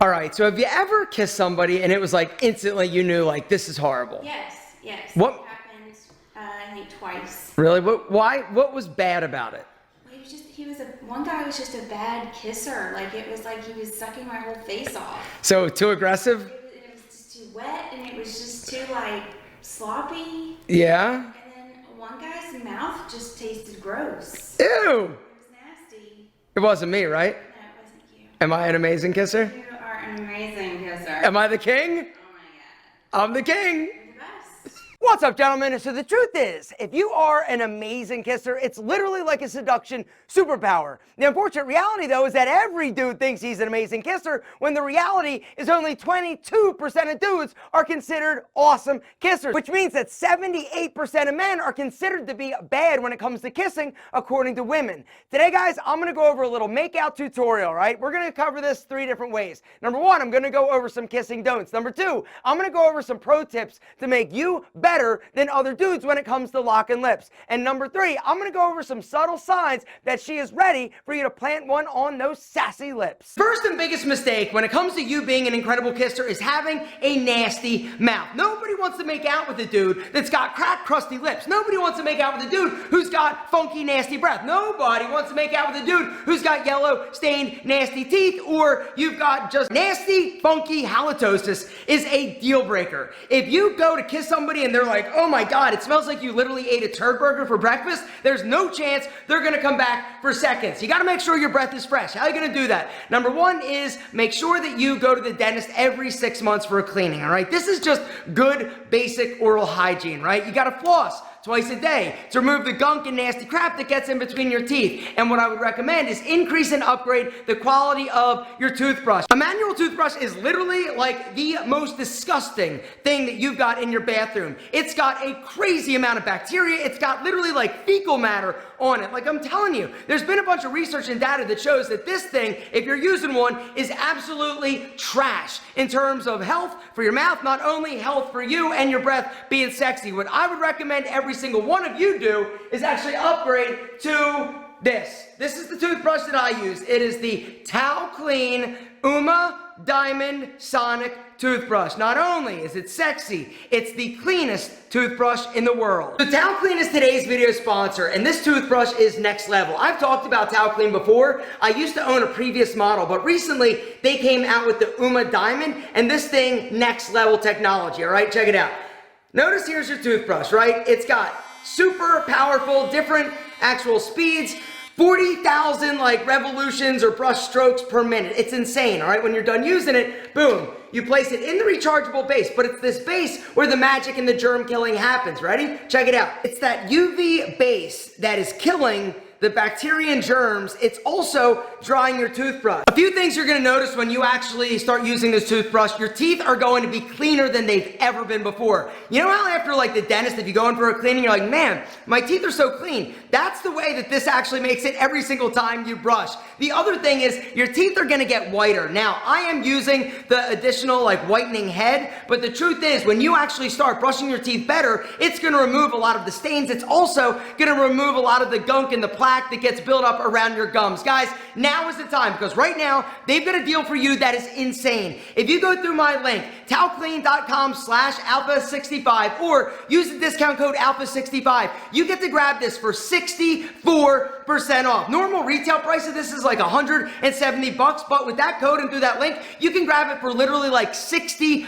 All right, so have you ever kissed somebody and it was like instantly you knew like this is horrible? Yes, yes. What? It happened, I think twice. Really? Why? What was bad about it? Well, one guy was just a bad kisser. Like, it was like he was sucking my whole face off. So too aggressive? It was just too wet, and it was just too, like, sloppy. Yeah? And then one guy's mouth just tasted gross. Ew! It was nasty. It wasn't me, right? No, it wasn't you. Am I an amazing kisser? You are an amazing kisser. Am I the king? Oh my god. I'm the king! You're the best. What's up, gentlemen? So the truth is, if you are an amazing kisser, it's literally like a seduction superpower. The unfortunate reality, though, is that every dude thinks he's an amazing kisser, when the reality is only 22% of dudes are considered awesome kissers, which means that 78% of men are considered to be bad when it comes to kissing, according to women. Today, guys, I'm going to go over a little makeout tutorial, right? We're going to cover this 3 different ways. Number 1, I'm going to go over some kissing don'ts. Number 2, I'm going to go over some pro tips to make you better than other dudes when it comes to locking lips. And number 3, I'm going to go over some subtle signs that she is ready for you to plant one on those sassy lips. First and biggest mistake when it comes to you being an incredible kisser is having a nasty mouth. Nobody wants to make out with a dude that's got cracked, crusty lips. Nobody wants to make out with a dude who's got funky, nasty breath. Nobody wants to make out with a dude who's got yellow, stained, nasty teeth, or you've got just nasty, funky halitosis is a deal breaker. If you go to kiss somebody and they're like, oh my god, it smells like you literally ate a turd burger for breakfast, there's no chance they're gonna come back for seconds. You gotta make sure your breath is fresh. How are you gonna do that? Number 1 is make sure that you go to the dentist every 6 months for a cleaning, all right? This is just good, basic oral hygiene, right? You gotta floss twice a day to remove the gunk and nasty crap that gets in between your teeth. And what I would recommend is increase and upgrade the quality of your toothbrush. A manual toothbrush is literally like the most disgusting thing that you've got in your bathroom. It's got a crazy amount of bacteria. It's got literally like fecal matter on it. Like, I'm telling you, there's been a bunch of research and data that shows that this thing, if you're using one, is absolutely trash in terms of health for your mouth, not only health for you and your breath being sexy. What I would recommend every single one of you do is actually upgrade to this. This is the toothbrush that I use. It is the Tao Clean Uma Diamond Sonic toothbrush. Not only is it sexy, it's the cleanest toothbrush in the world. So Tao Clean is today's video sponsor, and this toothbrush is next level. I've talked about Tao Clean before. I used to own a previous model, but recently they came out with the Uma Diamond, and this thing, next level technology, all right? Check it out. Notice here's your toothbrush, right? It's got super powerful, different actual speeds, 40,000 like revolutions or brush strokes per minute. It's insane, all right? When you're done using it, boom, you place it in the rechargeable base, but it's this base where the magic and the germ killing happens. Ready? Check it out. It's that UV base that is killing the bacteria and germs. It's also drying your toothbrush. A few things you're gonna notice when you actually start using this toothbrush: your teeth are going to be cleaner than they've ever been before. You know how after like the dentist, if you go in for a cleaning, you're like, man, my teeth are so clean. That's the way that this actually makes it every single time you brush. The other thing is your teeth are gonna get whiter. Now, I am using the additional like whitening head, but the truth is when you actually start brushing your teeth better, it's gonna remove a lot of the stains. It's also gonna remove a lot of the gunk and the plaque that gets built up around your gums. Guys, now is the time, because right now they've got a deal for you that is insane. If you go through my link, taoclean.com/alpha65, or use the discount code alpha65, you get to grab this for 64% off. Normal retail price of this is like $170, but with that code and through that link, you can grab it for literally like $60.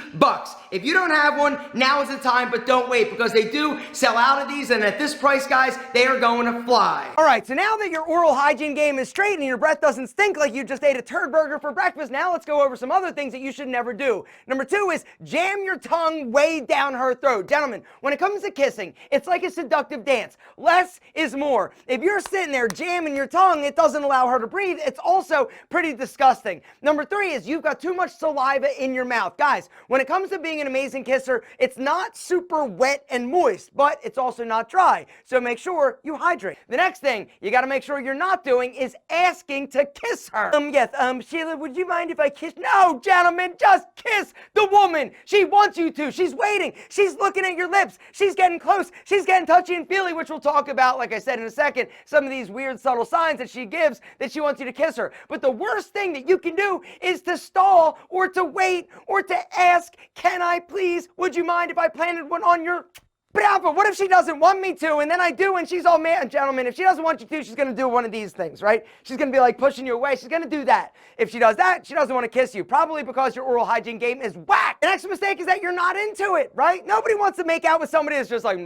If you don't have one, now is the time, but don't wait, because they do sell out of these, and at this price, guys, they are going to fly. All right, so now that your oral hygiene game is straight and your breath doesn't stink like you just ate a turd burger for breakfast, now let's go over some other things that you should never do. Number 2 is jam your tongue way down her throat. Gentlemen, when it comes to kissing, it's like a seductive dance. Less is more. If you're sitting there jamming your tongue, it doesn't allow her to breathe. It's also pretty disgusting. Number 3 is you've got too much saliva in your mouth. Guys, when it comes to being being an amazing kisser, it's not super wet and moist, but it's also not dry. So make sure you hydrate. The next thing you got to make sure you're not doing is asking to kiss her. Yes, Sheila, would you mind if I kiss? No, gentlemen, just kiss the woman. She wants you to. She's waiting. She's looking at your lips. She's getting close. She's getting touchy and feely, which we'll talk about, like I said in a second, some of these weird subtle signs that she gives that she wants you to kiss her. But the worst thing that you can do is to stall or to wait or to ask, can I please, would you mind if I planted one on your... But what if she doesn't want me to, and then I do, and she's all mad? Gentlemen, if she doesn't want you to, she's going to do one of these things, right? She's going to be like pushing you away. She's going to do that. If she does that, she doesn't want to kiss you, probably because your oral hygiene game is whack. The next mistake is that you're not into it, right? Nobody wants to make out with somebody that's just like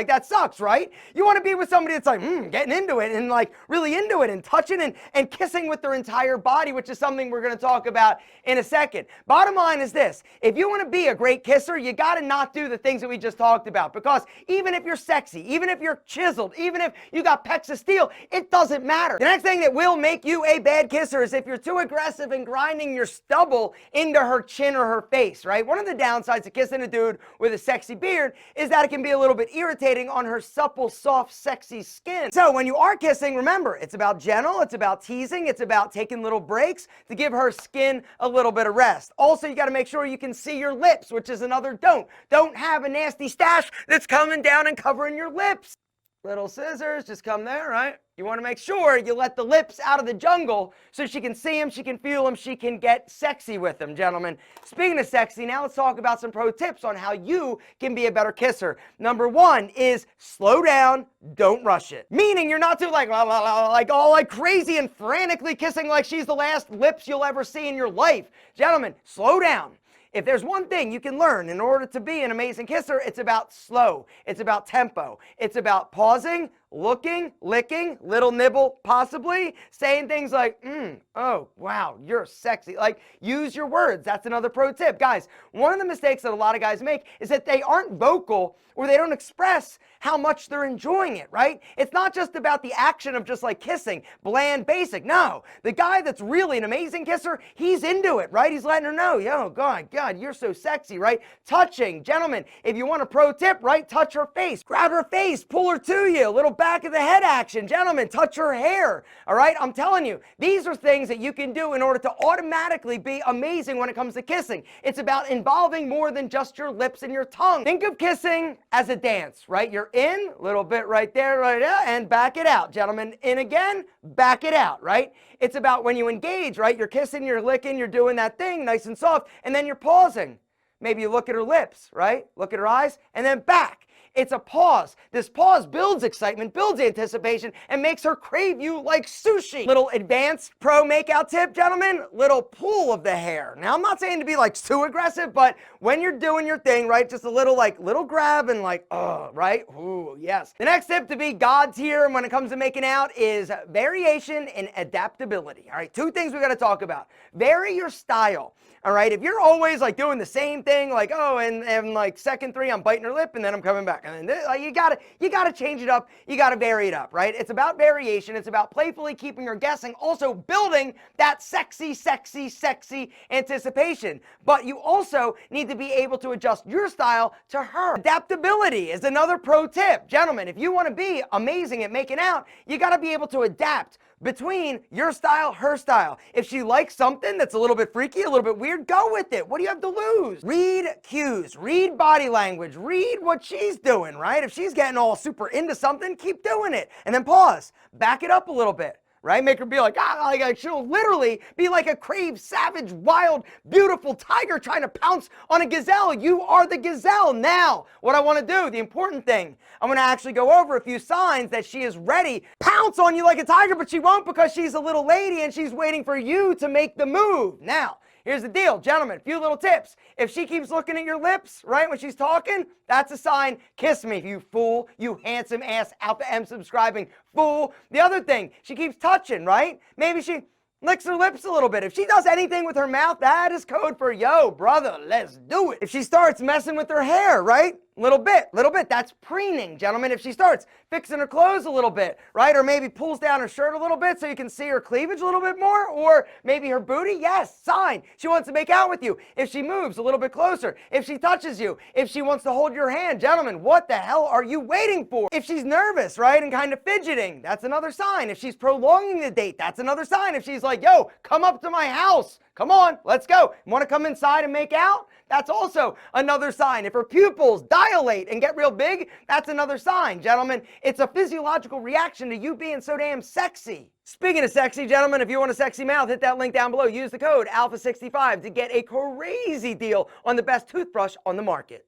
that sucks, right? You want to be with somebody that's like, getting into it and like really into it and touching and kissing with their entire body, which is something we're going to talk about in a second. Bottom line is this. If you want to be a great kisser, you got to not do the things that we just talked about. Because even if you're sexy, even if you're chiseled, even if you got pecs of steel, it doesn't matter. The next thing that will make you a bad kisser is if you're too aggressive and grinding your stubble into her chin or her face, right? One of the downsides of kissing a dude with a sexy beard is that it can be a little bit irritating on her supple, soft, sexy skin. So when you are kissing, remember, it's about gentle, it's about teasing, it's about taking little breaks to give her skin a little bit of rest. Also, you got to make sure you can see your lips, which is another don't. Don't have a nasty stash that's coming down and covering your lips. Little scissors, just come there, right? You want to make sure you let the lips out of the jungle so she can see them, she can feel them, she can get sexy with them, gentlemen. Speaking of sexy, now let's talk about some pro tips on how you can be a better kisser. Number one is slow down, don't rush it. Meaning you're not too like all like crazy and frantically kissing like she's the last lips you'll ever see in your life. Gentlemen, slow down. If there's one thing you can learn in order to be an amazing kisser, it's about slow. It's about tempo. It's about pausing, looking, licking, little nibble, possibly, saying things like, oh, wow, you're sexy. Like, use your words. That's another pro tip. Guys, one of the mistakes that a lot of guys make is that they aren't vocal or they don't express how much they're enjoying it, right? It's not just about the action of just like kissing, bland, basic. No, the guy that's really an amazing kisser, he's into it, right? He's letting her know, yo, God, you're so sexy, right? Touching, gentlemen, if you want a pro tip, right, touch her face, grab her face, pull her to you, a little back of the head action. Gentlemen, touch her hair, all right? I'm telling you, these are things that you can do in order to automatically be amazing when it comes to kissing. It's about involving more than just your lips and your tongue. Think of kissing as a dance, right? You're in, a little bit right there, and back it out, gentlemen. In again, back it out, right? It's about when you engage, right? You're kissing, you're licking, you're doing that thing nice and soft, and then you're pausing. Maybe you look at her lips, right? Look at her eyes, and then back. It's a pause. This pause builds excitement, builds anticipation, and makes her crave you like sushi. Little advanced pro makeout tip, gentlemen, little pull of the hair. Now, I'm not saying to be like too aggressive, but when you're doing your thing, right, just a little grab and right? Ooh, yes. The next tip to be God tier when it comes to making out is variation and adaptability. All right, two things we got to talk about. Vary your style. All right, if you're always like doing the same thing, like, oh, and like second three, I'm biting her lip and then I'm coming back. And then you gotta change it up. You gotta vary it up, right? It's about variation. It's about playfully keeping her guessing, also building that sexy, sexy, sexy anticipation. But you also need to be able to adjust your style to her. Adaptability is another pro tip. Gentlemen, if you want to be amazing at making out, you gotta be able to adapt between your style, her style. If she likes something that's a little bit freaky, a little bit weird, go with it. What do you have to lose? Read cues, read body language, read what she's doing, right? If she's getting all super into something, keep doing it. And then pause, back it up a little bit. Right? Make her be like, she'll literally be like a craved, savage, wild, beautiful tiger trying to pounce on a gazelle. You are the gazelle. Now, what I want to do, the important thing, I'm going to actually go over a few signs that she is ready. Pounce on you like a tiger, but she won't because she's a little lady and she's waiting for you to make the move. Now, here's the deal, gentlemen, a few little tips. If she keeps looking at your lips, right, when she's talking, that's a sign, kiss me, you fool, you handsome ass Alpha M subscribing fool. The other thing, she keeps touching, right? Maybe she licks her lips a little bit. If she does anything with her mouth, that is code for, yo, brother, let's do it. If she starts messing with her hair, right? Little bit. That's preening, gentlemen. If she starts fixing her clothes a little bit, right? Or maybe pulls down her shirt a little bit so you can see her cleavage a little bit more, or maybe her booty, yes, sign. She wants to make out with you. If she moves a little bit closer, if she touches you, if she wants to hold your hand, gentlemen, what the hell are you waiting for? If she's nervous, right, and kind of fidgeting, that's another sign. If she's prolonging the date, that's another sign. If she's like, yo, come up to my house, come on, let's go. Want to come inside and make out? That's also another sign. If her pupils dilate and get real big, that's another sign, gentlemen. It's a physiological reaction to you being so damn sexy. Speaking of sexy, gentlemen, if you want a sexy mouth, hit that link down below. Use the code ALPHA65 to get a crazy deal on the best toothbrush on the market.